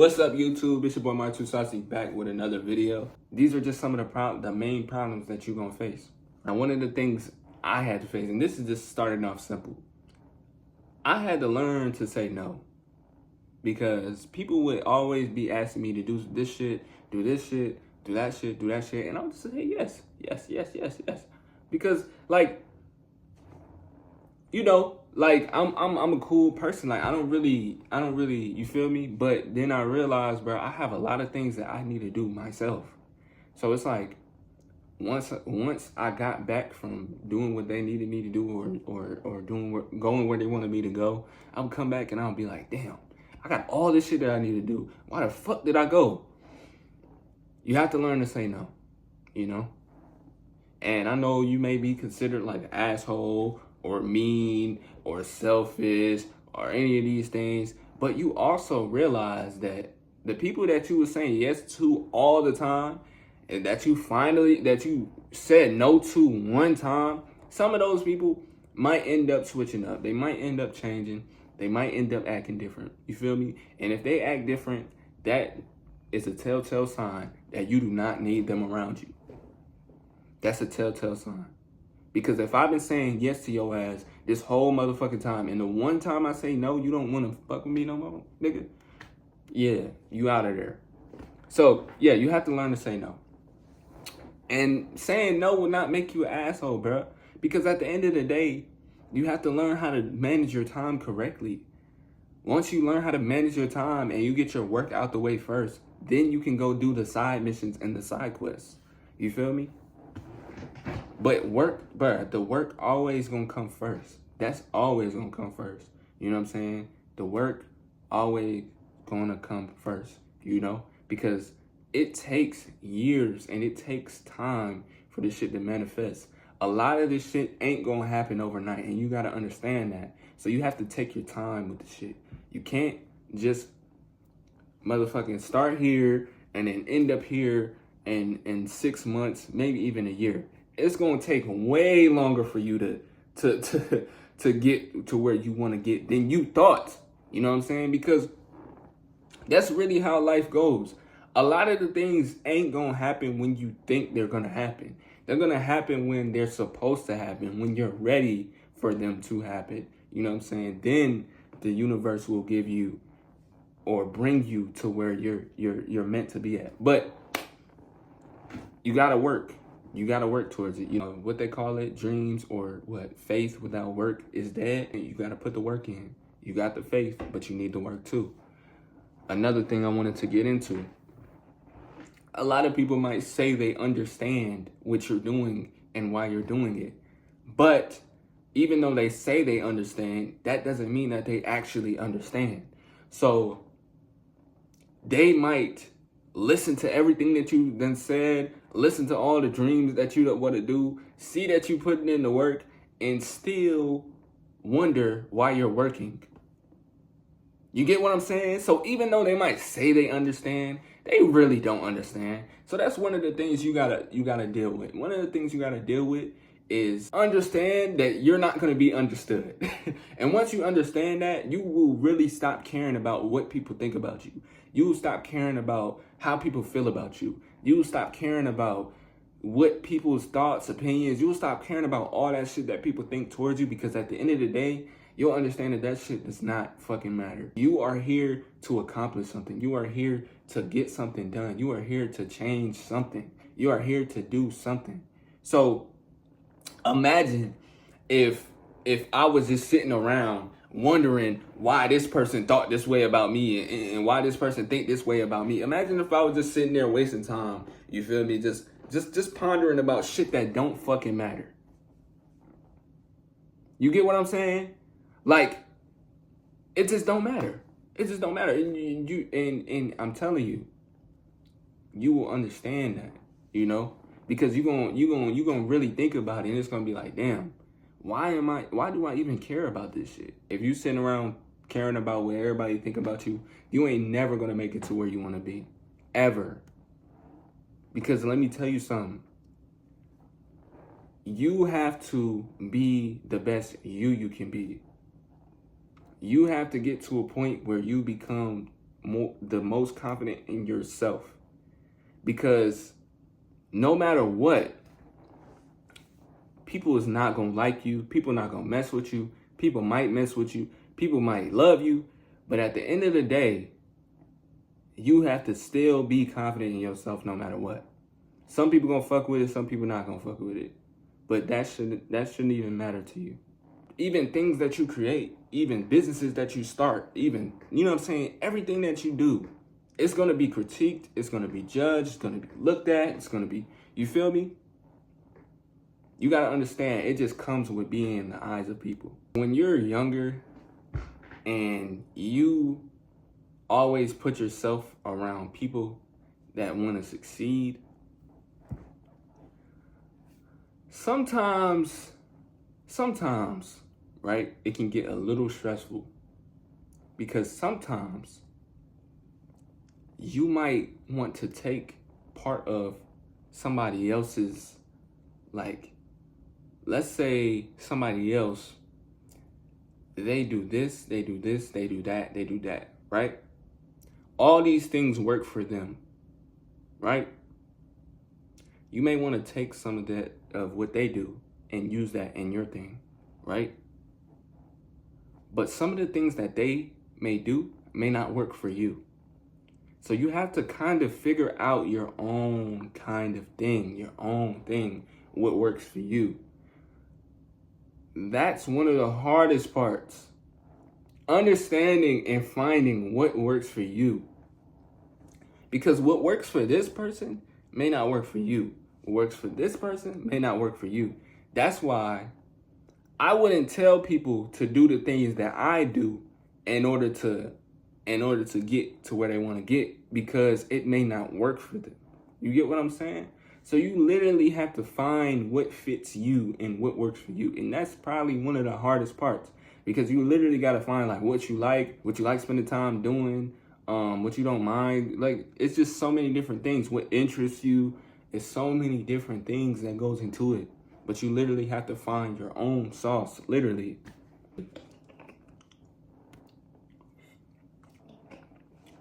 What's up, YouTube? It's your boy Mark Saucy back with another video. These are just some of the main problems that you're gonna face. Now, one of the things I had to face, and this is just starting off simple, I had to learn to say no. Because people would always be asking me to do this shit, do this shit, do that shit, do that shit, and I would just say yes. Because I'm a cool person. Like I don't really, you feel me? But then I realized, bro, I have a lot of things that I need to do myself. So it's like once I got back from doing what they needed me to do or going where they wanted me to go, I would come back and I'll be like, damn, I got all this shit that I need to do. Why the fuck did I go? You have to learn to say no, you know? And I know you may be considered like an asshole or mean or selfish or any of these things, but you also realize that the people that you were saying yes to all the time and that you said no to one time, some of those people might end up switching up. They might end up changing. They might end up acting different. You feel me? And if they act different, that is a telltale sign that you do not need them around you. That's a telltale sign. Because if I've been saying yes to your ass this whole motherfucking time, and the one time I say no, you don't want to fuck with me no more, nigga, yeah, you out of there. So, yeah, you have to learn to say no. And saying no will not make you an asshole, bro. Because at the end of the day, you have to learn how to manage your time correctly. Once you learn how to manage your time and you get your work out the way first, then you can go do the side missions and the side quests. You feel me? But the work always gonna come first. That's always gonna come first. You know what I'm saying? The work always gonna come first, you know? Because it takes years and it takes time for this shit to manifest. A lot of this shit ain't gonna happen overnight, and you gotta understand that. So you have to take your time with the shit. You can't just motherfucking start here and then end up here in 6 months, maybe even a year. It's gonna take way longer for you to get to where you wanna get than you thought. You know what I'm saying? Because that's really how life goes. A lot of the things ain't gonna happen when you think they're gonna happen. They're gonna happen when they're supposed to happen, when you're ready for them to happen. You know what I'm saying? Then the universe will give you or bring you to where you're meant to be at. But you gotta work. You gotta work towards it. You know what they call it? Dreams or what? Faith without work is dead. And you gotta put the work in. You got the faith, but you need the work too. Another thing I wanted to get into. A lot of people might say they understand what you're doing and why you're doing it. But even though they say they understand, that doesn't mean that they actually understand. So they might listen to everything that you then said, listen to all the dreams that you want to do, see that you putting in the work, and still wonder why you're working. You get what I'm saying? So even though they might say they understand, they really don't understand. So that's one of the things you gotta deal with. One of the things you gotta deal with is understand that you're not gonna be understood. And once you understand that, you will really stop caring about what people think about you. You will stop caring about how people feel about you. You will stop caring about what people's thoughts, opinions. You will stop caring about all that shit that people think towards you, because at the end of the day, you'll understand that shit does not fucking matter. You are here to accomplish something. You are here to get something done. You are here to change something. You are here to do something. So imagine if I was just sitting around wondering why this person thought this way about me and why this person think this way about me. Imagine if I was just sitting there wasting time, you feel me? Just pondering about shit that don't fucking matter. You get what I'm saying? Like, it just don't matter. It just don't matter. And I'm telling you, you will understand that, you know? Because you gonna really think about it, and it's gonna be like, damn, why do I even care about this shit? If you sitting around caring about what everybody think about you, you ain't never gonna make it to where you wanna be. Ever. Because let me tell you something. You have to be the best you can be. You have to get to a point where you become the most confident in yourself. Because no matter what, people is not gonna like you. People not gonna mess with you. People might mess with you. People might love you. But at the end of the day, you have to still be confident in yourself no matter what. Some people gonna fuck with it, some people not gonna fuck with it. But that shouldn't even matter to you. Even things that you create, even businesses that you start, even, you know what I'm saying, everything that you do, it's gonna be critiqued, it's gonna be judged, it's gonna be looked at, it's gonna be, you feel me? You gotta understand, it just comes with being in the eyes of people. When you're younger and you always put yourself around people that wanna succeed, sometimes, right, it can get a little stressful because sometimes you might want to take part of somebody else's, like, let's say somebody else, they do this, they do this, they do that, they do that, right? All these things work for them, right? You may want to take some of that, of what they do, and use that in your thing, right? But some of the things that they may do may not work for you. So you have to kind of figure out your own kind of thing, your own thing, what works for you. That's one of the hardest parts. Understanding and finding what works for you. Because what works for this person may not work for you. What works for this person may not work for you. That's why I wouldn't tell people to do the things that I do in order to get to where they want to get, because it may not work for them. You get what I'm saying? So you literally have to find what fits you and what works for you. And that's probably one of the hardest parts, because you literally got to find like what you like spending time doing, what you don't mind. Like, it's just so many different things. What interests you. It's so many different things that goes into it. But you literally have to find your own sauce, literally.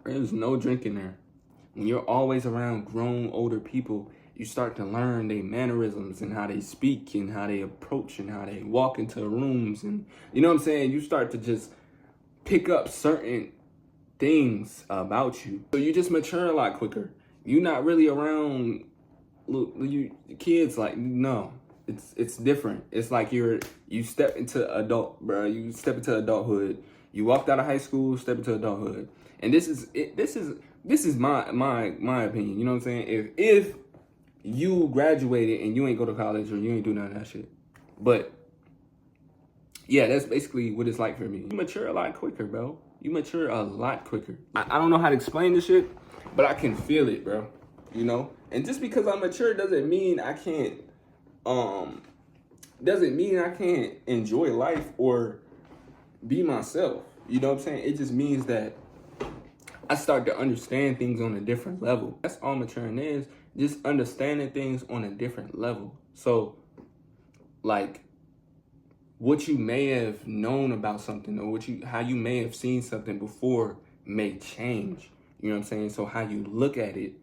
There's no drinking there. When you're always around grown, older people, you start to learn their mannerisms and how they speak and how they approach and how they walk into rooms. And you know what I'm saying? You start to just pick up certain things about you. So you just mature a lot quicker. You're not really around you kids, like, no. It's different. It's like you step into adult, bro. You step into adulthood. You walked out of high school, step into adulthood. And this is my opinion. You know what I'm saying? If you graduated and you ain't go to college or you ain't do none of that shit. But yeah, that's basically what it's like for me. You mature a lot quicker, bro. You mature a lot quicker. I don't know how to explain this shit, but I can feel it, bro. You know? And just because I'm mature doesn't mean I can't enjoy life or be myself. You know what I'm saying? It just means that I start to understand things on a different level. That's all maturing is, just understanding things on a different level. So, like, what you may have known about something or how you may have seen something before may change. You know what I'm saying? So how you look at it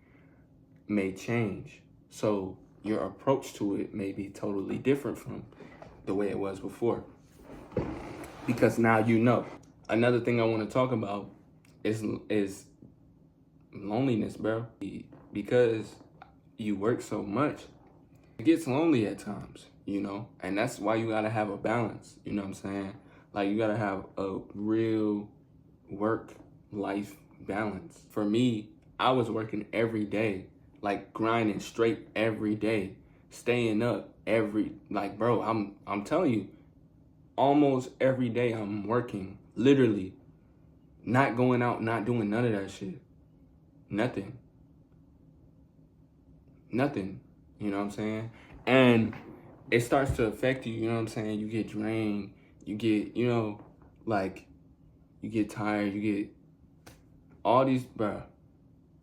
may change. So your approach to it may be totally different from the way it was before. Because now you know. Another thing I want to talk about is loneliness, bro. Because you work so much, it gets lonely at times, you know? And that's why you gotta have a balance, you know what I'm saying? Like, you gotta have a real work-life balance. For me, I was working every day, like grinding straight every day, staying up bro, I'm telling you, almost every day I'm working, literally, not going out, not doing none of that shit. Nothing, you know what I'm saying? And it starts to affect you, you know what I'm saying? You get drained, you get, you know, like, you get tired, you get all these, bruh.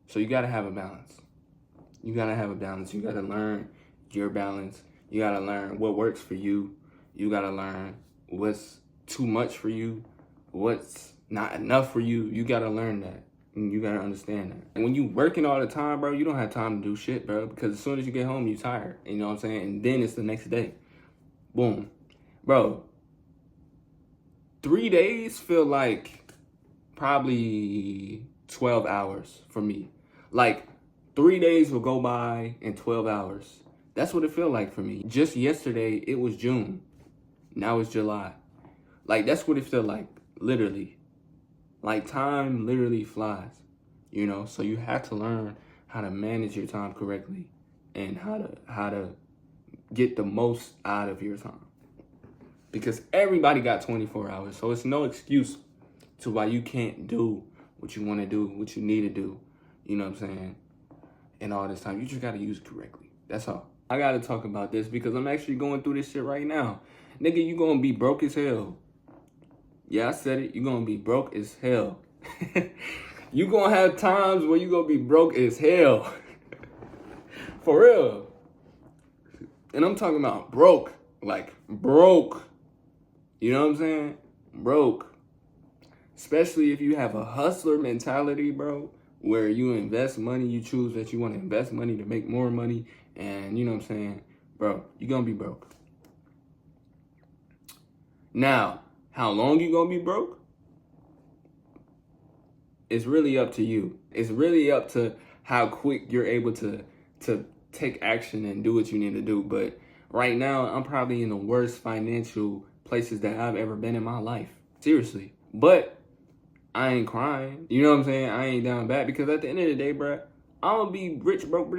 So you gotta have a balance. You gotta have a balance. You gotta learn your balance. You gotta learn what works for you. You gotta learn what's too much for you, what's not enough for you. You gotta learn that. And you gotta understand that. And when you working all the time, bro, you don't have time to do shit, bro. Because as soon as you get home, you tired. You know what I'm saying? And then it's the next day. Boom. Bro, 3 days feel like probably 12 hours for me. Like 3 days will go by in 12 hours. That's what it feel like for me. Just yesterday, it was June. Now it's July. Like, that's what it feel like, literally. Like, time literally flies, you know? So you have to learn how to manage your time correctly and how to get the most out of your time. Because everybody got 24 hours, so it's no excuse to why you can't do what you want to do, what you need to do, you know what I'm saying? And all this time, you just got to use it correctly. That's all. I got to talk about this because I'm actually going through this shit right now. Nigga, you going to be broke as hell. Yeah, I said it. You going to be broke as hell. You going to have times where you going to be broke as hell. For real. And I'm talking about broke. Like, broke. You know what I'm saying? Broke. Especially if you have a hustler mentality, bro, where you invest money, you choose that you want to invest money to make more money. And you know what I'm saying? Bro, you're going to be broke. Now, how long you going to be broke? It's really up to you. It's really up to how quick you're able to take action and do what you need to do. But right now, I'm probably in the worst financial places that I've ever been in my life. Seriously. But I ain't crying. You know what I'm saying? I ain't down bad because at the end of the day, bro, I'm going to be rich, broke,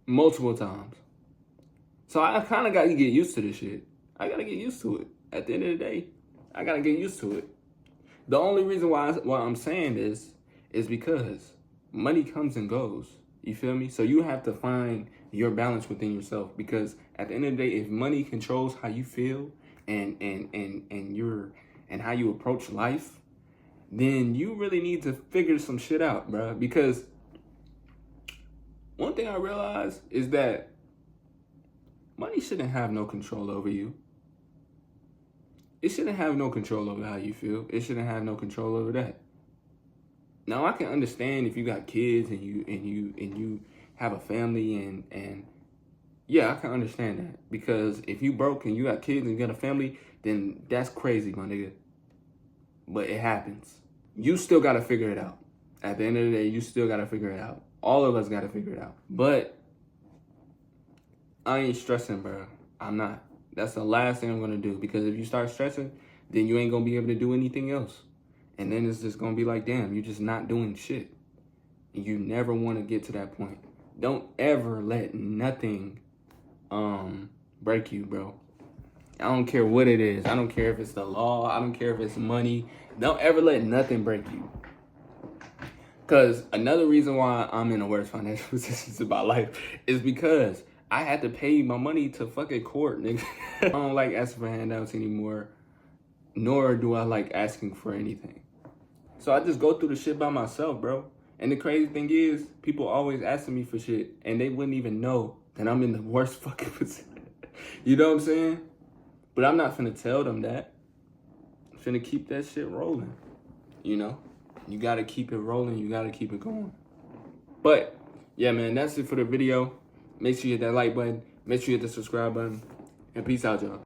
multiple times. So I kind of got to get used to this shit. I got to get used to it. At the end of the day, I got to get used to it. The only reason why I'm saying this is because money comes and goes. You feel me? So you have to find your balance within yourself because at the end of the day, if money controls how you feel and how you approach life, then you really need to figure some shit out, bro. Because one thing I realized is that money shouldn't have no control over you. It shouldn't have no control over how you feel. It shouldn't have no control over that. Now I can understand if you got kids and you have a family and yeah, I can understand that. Because if you broke and you got kids and you got a family, then that's crazy, my nigga. But it happens. You still gotta figure it out. At the end of the day, you still gotta figure it out. All of us gotta figure it out. But I ain't stressing, bro. I'm not. That's the last thing I'm gonna do. Because if you start stressing, then you ain't gonna be able to do anything else. And then it's just gonna be like, damn, you're just not doing shit. And you never wanna get to that point. Don't ever let nothing break you, bro. I don't care what it is. I don't care if it's the law. I don't care if it's money. Don't ever let nothing break you. Because another reason why I'm in the worst financial positions in my life is because I had to pay my money to fucking court, nigga. I don't like asking for handouts anymore, nor do I like asking for anything. So I just go through the shit by myself, bro. And the crazy thing is, people always asking me for shit, and they wouldn't even know that I'm in the worst fucking position. You know what I'm saying? But I'm not finna tell them that. I'm finna keep that shit rolling, you know? You gotta keep it rolling. You gotta keep it going. But, yeah, man, that's it for the video. Make sure you hit that like button. Make sure you hit the subscribe button. And peace out, y'all.